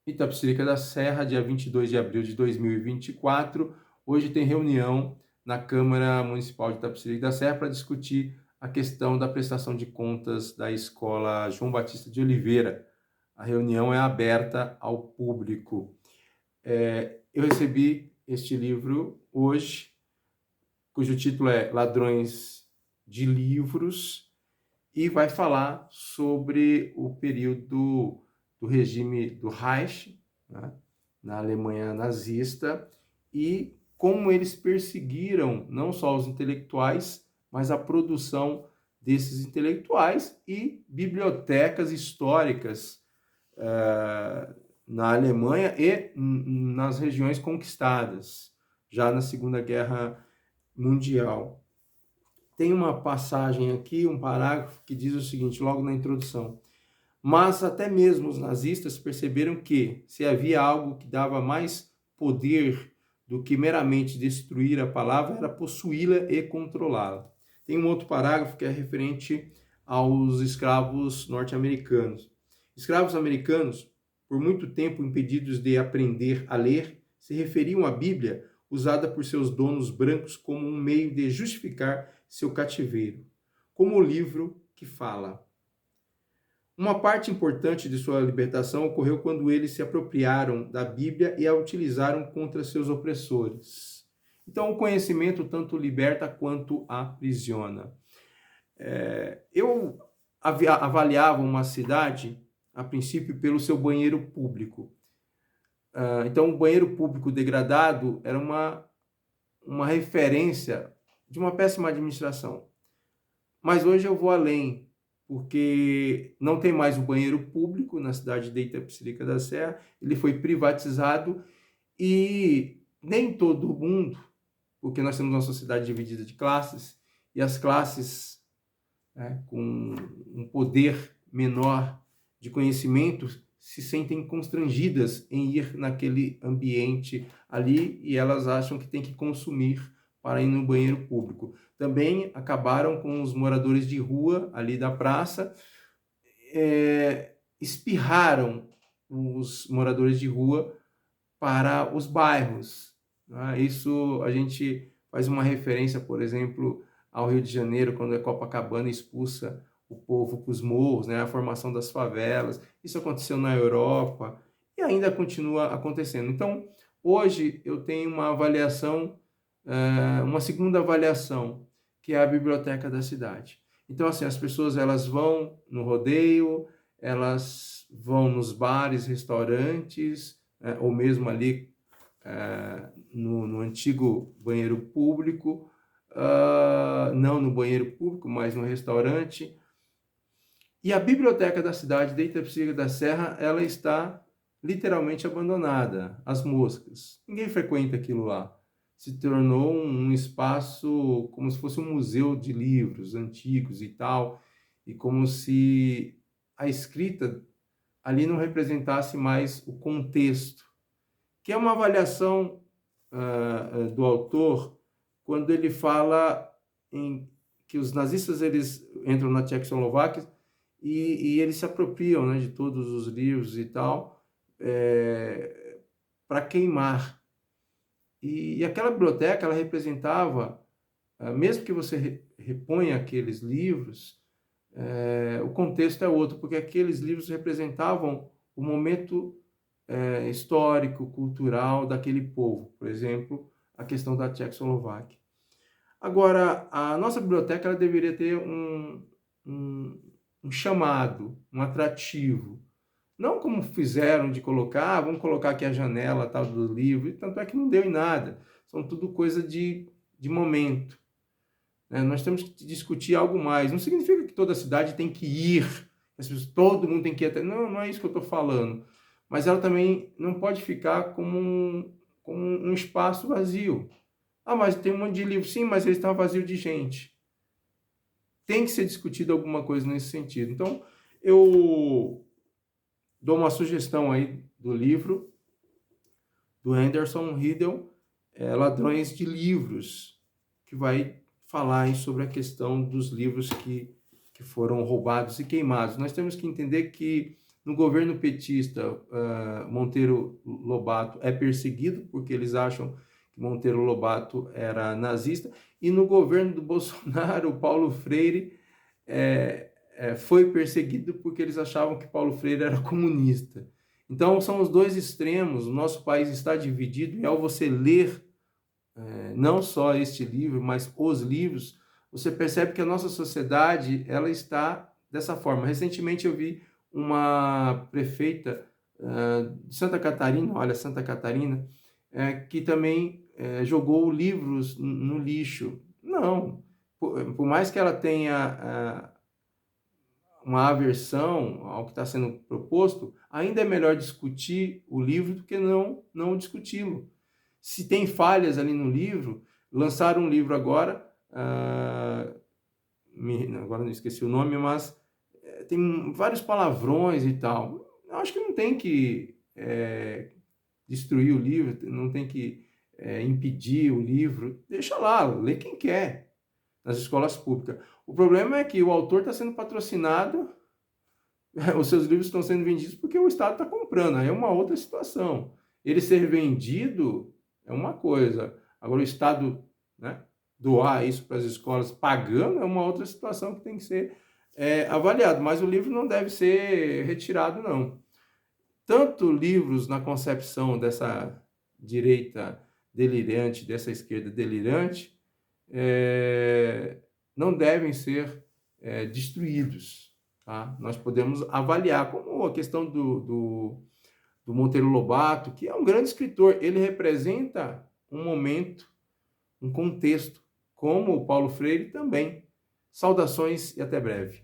Itapecerica da Serra, dia 22 de abril de 2024. Hoje tem reunião na Câmara Municipal de Itapecerica da Serra para discutir a questão da prestação de contas da Escola João Batista de Oliveira. A reunião é aberta ao público. Eu recebi este livro hoje, cujo título é Ladrões de Livros, e vai falar sobre o período do regime do Reich, né, na Alemanha nazista, e como eles perseguiram não só os intelectuais, mas a produção desses intelectuais e bibliotecas históricas na Alemanha e nas regiões conquistadas, já na Segunda Guerra Mundial. Tem uma passagem aqui, um parágrafo, que diz o seguinte, logo na introdução: mas até mesmo os nazistas perceberam que, se havia algo que dava mais poder do que meramente destruir a palavra, era possuí-la e controlá-la. Tem um outro parágrafo que é referente aos escravos norte-americanos. Escravos americanos, por muito tempo impedidos de aprender a ler, se referiam à Bíblia, usada por seus donos brancos, como um meio de justificar seu cativeiro, como o livro que fala. Uma parte importante de sua libertação ocorreu quando eles se apropriaram da Bíblia e a utilizaram contra seus opressores. Então, o conhecimento tanto liberta quanto aprisiona. Eu avaliava uma cidade, a princípio, pelo seu banheiro público. Então, o banheiro público degradado era uma referência de uma péssima administração. Mas hoje eu vou além, porque não tem mais o banheiro público na cidade de Itapecerica da Serra, ele foi privatizado e nem todo mundo, porque nós temos uma sociedade dividida de classes, e as classes, né, com um poder menor de conhecimento se sentem constrangidas em ir naquele ambiente ali e elas acham que tem que consumir para ir no banheiro público. Também acabaram com os moradores de rua ali da praça, espirraram os moradores de rua para os bairros. Né? Isso a gente faz uma referência, por exemplo, ao Rio de Janeiro, quando a Copacabana expulsa o povo para os morros, né? A formação das favelas. Isso aconteceu na Europa e ainda continua acontecendo. Então, hoje eu tenho uma avaliação, uma segunda avaliação, que é a biblioteca da cidade. Então, assim, as pessoas elas vão no rodeio, elas vão nos bares, restaurantes, ou mesmo ali no antigo banheiro público, não no banheiro público, mas no restaurante. E a biblioteca da cidade de Itapecerica da Serra, ela está literalmente abandonada, às moscas. Ninguém frequenta aquilo lá. Se tornou um espaço como se fosse um museu de livros antigos e tal, e como se a escrita ali não representasse mais o contexto, que é uma avaliação do autor quando ele fala em que os nazistas eles entram na Tchecoslováquia e eles se apropriam, né, de todos os livros e tal, para queimar. E aquela biblioteca, ela representava, mesmo que você reponha aqueles livros, o contexto é outro, porque aqueles livros representavam o momento histórico, cultural daquele povo. Por exemplo, a questão da Tchecoslováquia. Agora, a nossa biblioteca ela deveria ter um chamado, um atrativo. Não como fizeram de colocar, vamos colocar aqui a janela tal do livro, e tanto é que não deu em nada. São tudo coisa de momento. Nós temos que discutir algo mais. Não significa que toda a cidade tem que ir, todo mundo tem que ir até... Não, não é isso que eu estou falando. Mas ela também não pode ficar como um espaço vazio. Mas tem um monte de livro. Sim, mas ele está vazio de gente. Tem que ser discutido alguma coisa nesse sentido. Então, eu dou uma sugestão aí do livro do Anderson Riedel, Ladrões de Livros, que vai falar aí sobre a questão dos livros que foram roubados e queimados. Nós temos que entender que No governo petista, Monteiro Lobato é perseguido porque eles acham que Monteiro Lobato era nazista. E no governo do Bolsonaro, o Paulo Freire foi perseguido porque eles achavam que Paulo Freire era comunista. Então, são os dois extremos. O nosso país está dividido e ao você ler não só este livro, mas os livros, você percebe que a nossa sociedade ela está dessa forma. Recentemente eu vi uma prefeita de Santa Catarina, olha, Santa Catarina, que também jogou livros no lixo. Não, por mais que ela tenha uma aversão ao que está sendo proposto, ainda é melhor discutir o livro do que não discuti-lo. Se tem falhas ali no livro, lançaram um livro agora, agora não esqueci o nome, mas tem vários palavrões e tal. Eu acho que não tem que destruir o livro, não tem que impedir o livro. Deixa lá, lê quem quer nas escolas públicas. O problema é que o autor está sendo patrocinado, os seus livros estão sendo vendidos porque o Estado está comprando. Aí é uma outra situação. Ele ser vendido é uma coisa. Agora, o Estado, né, doar isso para as escolas pagando é uma outra situação que tem que ser avaliado. Mas o livro não deve ser retirado, não. Tanto livros na concepção dessa direita delirante, dessa esquerda delirante, não devem ser destruídos. Tá? Nós podemos avaliar, como a questão do Monteiro Lobato, que é um grande escritor, ele representa um momento, um contexto, como o Paulo Freire também. Saudações e até breve.